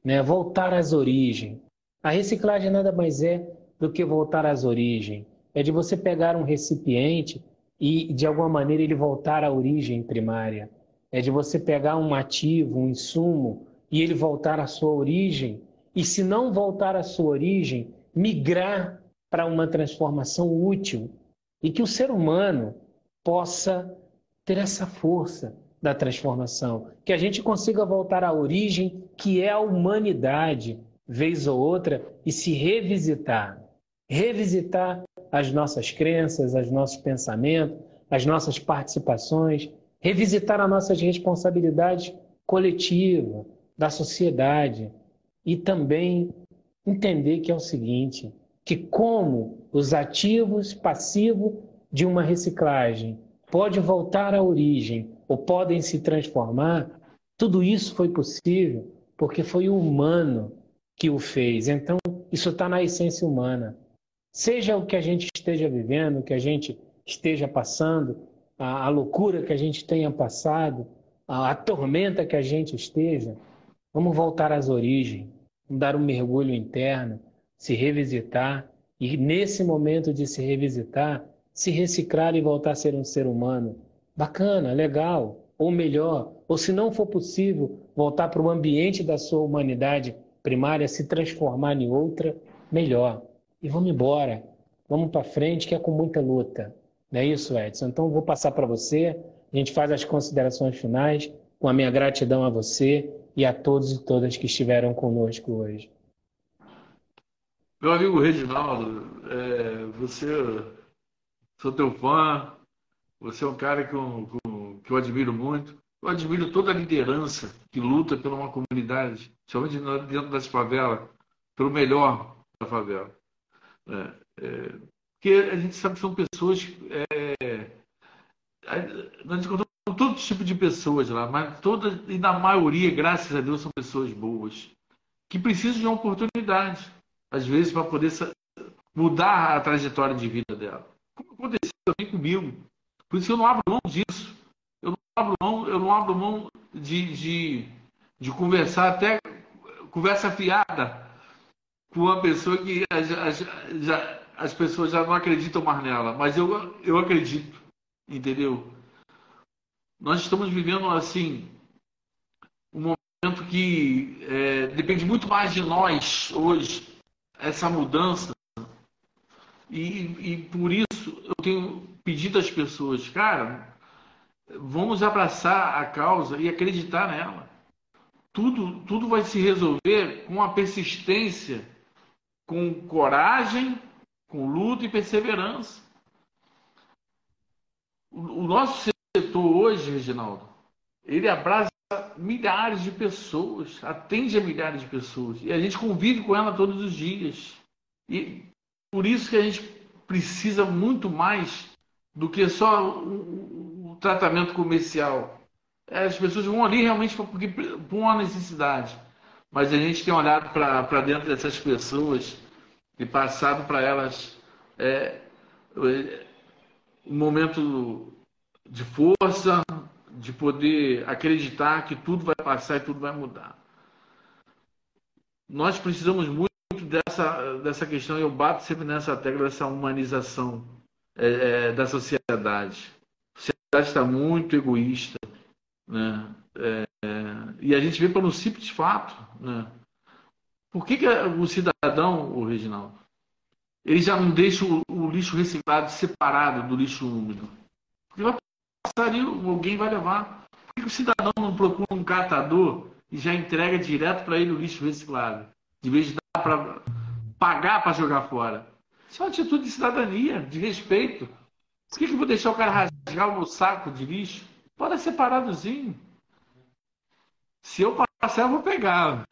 B: né? Voltar às origens. A reciclagem nada mais é do que voltar às origens. É de você pegar um recipiente e, de alguma maneira, ele voltar à origem primária. É de você pegar um ativo, um insumo, e ele voltar à sua origem. E se não voltar à sua origem, migrar para uma transformação útil. E que o ser humano possa ter essa força da transformação. Que a gente consiga voltar à origem, que é a humanidade, vez ou outra, e se revisitar. Revisitar as nossas crenças, os nossos pensamentos, as nossas participações, revisitar as nossas responsabilidades coletivas, da sociedade, e também entender que é o seguinte, que como os ativos passivos de uma reciclagem pode voltar à origem ou podem se transformar, tudo isso foi possível porque foi o humano que o fez. Então, isso está na essência humana. Seja o que a gente esteja vivendo, o que a gente esteja passando, a loucura que a gente tenha passado, a tormenta que a gente esteja, vamos voltar às origens, vamos dar um mergulho interno, se revisitar e, nesse momento de se revisitar, se reciclar e voltar a ser um ser humano. Bacana, legal, ou melhor, ou se não for possível, voltar para o ambiente da sua humanidade primária, se transformar em outra, melhor. E vamos embora, vamos para frente, que é com muita luta. Não é isso, Edson? Então, eu vou passar para você, a gente faz as considerações finais, com a minha gratidão a você e a todos e todas que estiveram conosco hoje.
A: Meu amigo Reginaldo, sou teu fã, você é um cara que eu admiro muito. Eu admiro toda a liderança que luta por uma comunidade, somente dentro das favelas, pelo melhor da favela. Né? Porque a gente sabe que são pessoas. Nós encontramos todo tipo de pessoas lá, mas todas, e na maioria, graças a Deus, são pessoas boas, que precisam de uma oportunidade, às vezes, para poder mudar a trajetória de vida dela. Como aconteceu também comigo. Por isso que eu não abro mão disso. Eu não abro mão de conversar, até conversa fiada, com uma pessoa que as pessoas já não acreditam mais nela. Mas eu acredito, entendeu? Nós estamos vivendo, assim, um momento que depende muito mais de nós hoje, essa mudança. E por isso eu tenho pedido às pessoas, cara, vamos abraçar a causa e acreditar nela. Tudo vai se resolver com a persistência, com coragem, com luta e perseverança. O nosso setor hoje, Reginaldo, ele abraça milhares de pessoas, atende a milhares de pessoas. E a gente convive com ela todos os dias. E por isso que a gente precisa muito mais do que só o tratamento comercial. As pessoas vão ali realmente por uma necessidade. Mas a gente tem olhado para dentro dessas pessoas e passado para elas um momento de força, de poder acreditar que tudo vai passar e tudo vai mudar. Nós precisamos muito dessa questão, e eu bato sempre nessa tecla dessa humanização da sociedade. A sociedade está muito egoísta, né? E a gente vê pelo simples fato, né? Por que o cidadão, o Reginaldo, ele já não deixa o lixo reciclado separado do lixo úmido? Porque vai passar ali, alguém vai levar. Por que o cidadão não procura um catador e já entrega direto para ele o lixo reciclado, de vez de dar para pagar para jogar fora? Isso é uma atitude de cidadania, de respeito. Por que eu vou deixar o cara rasgar o meu saco de lixo? Pode ser separadozinho. Se eu passar, eu vou pegar.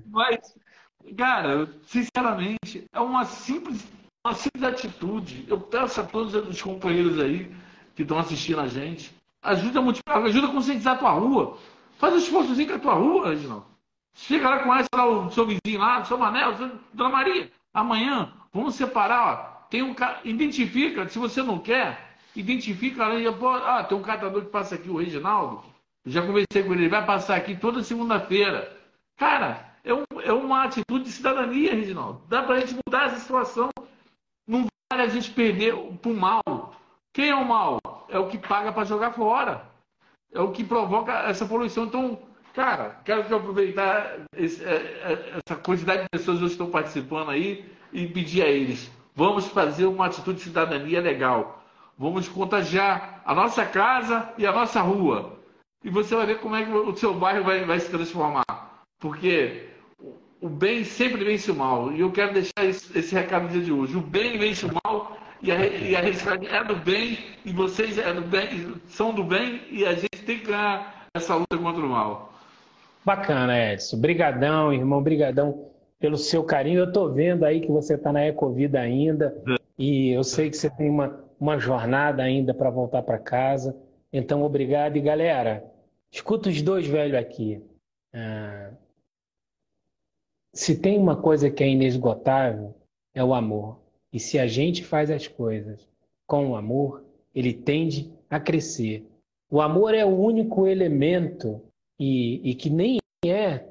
A: Mas, cara, sinceramente, é uma simples atitude. Eu peço a todos os companheiros aí que estão assistindo a gente, ajuda a multiplicar, ajuda a conscientizar a tua rua. Faz um esforçozinho com a tua rua, Reginaldo. Chega lá com essa, lá, o seu vizinho lá, o seu Manel, Dona Maria. Amanhã, vamos separar, ó. Tem um cara, identifica, se você não quer, identifica lá, tem um catador que passa aqui, o Reginaldo. Eu já conversei com ele vai passar aqui toda segunda-feira. Cara, é uma atitude de cidadania, Reginaldo. Dá pra gente mudar essa situação. Não vale a gente perder pro mal. Quem é o mal? É o que paga para jogar fora. É o que provoca essa poluição. Então, cara, quero aproveitar essa quantidade de pessoas que estão participando aí e pedir a eles: vamos fazer uma atitude de cidadania legal. Vamos contagiar a nossa casa e a nossa rua. E você vai ver como é que o seu bairro vai se transformar. Porque o bem sempre vence o mal. E eu quero deixar esse recado no dia de hoje. O bem vence o mal e a reciclagem é do bem e vocês são do bem e a gente tem que ganhar essa luta contra o mal.
B: Bacana, Edson. Brigadão, irmão. Brigadão pelo seu carinho. Eu estou vendo aí que você está na Ecovida ainda e eu sei que você tem uma jornada ainda para voltar para casa. Então, obrigado. E, galera, escuta os dois velhos aqui. Se tem uma coisa que é inesgotável, é o amor. E se a gente faz as coisas com o amor, ele tende a crescer. O amor é o único elemento e que nem é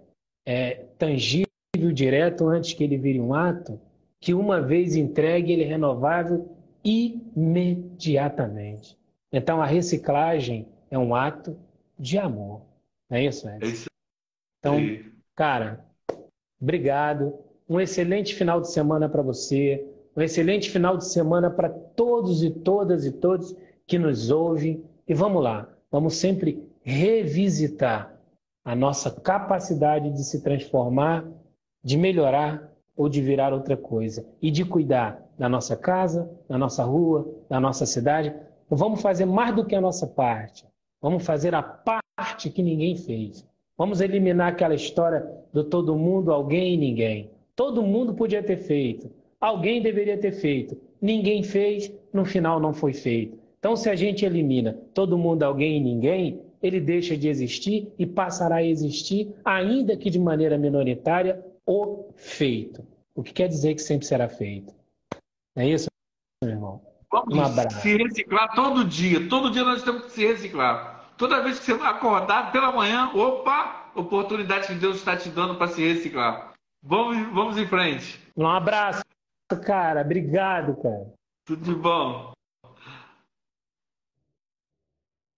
B: tangível, direto, antes que ele vire um ato, que uma vez entregue, ele é renovável imediatamente. Então, a reciclagem é um ato de amor. Não é isso, Edson?
A: É isso
B: Então,
A: aí.
B: cara, obrigado. Um excelente final de semana para você. Um excelente final de semana para todos e todos que nos ouvem. E vamos lá, vamos sempre revisitar a nossa capacidade de se transformar, de melhorar ou de virar outra coisa. E de cuidar da nossa casa, da nossa rua, da nossa cidade. Vamos fazer mais do que a nossa parte. Vamos fazer a parte que ninguém fez. Vamos eliminar aquela história do todo mundo, alguém e ninguém. Todo mundo podia ter feito. Alguém deveria ter feito. Ninguém fez, no final não foi feito. Então, se a gente elimina todo mundo, alguém e ninguém, ele deixa de existir e passará a existir, ainda que de maneira minoritária, o feito. O que quer dizer que sempre será feito. Não é isso, meu irmão? Um
A: Vamos
B: abraço.
A: se reciclar todo dia. Todo dia nós temos que se reciclar. Toda vez que você vai acordar pela manhã, opa, oportunidade que Deus está te dando para se reciclar. Vamos em frente.
B: Um abraço, cara. Obrigado, cara.
A: Tudo de bom.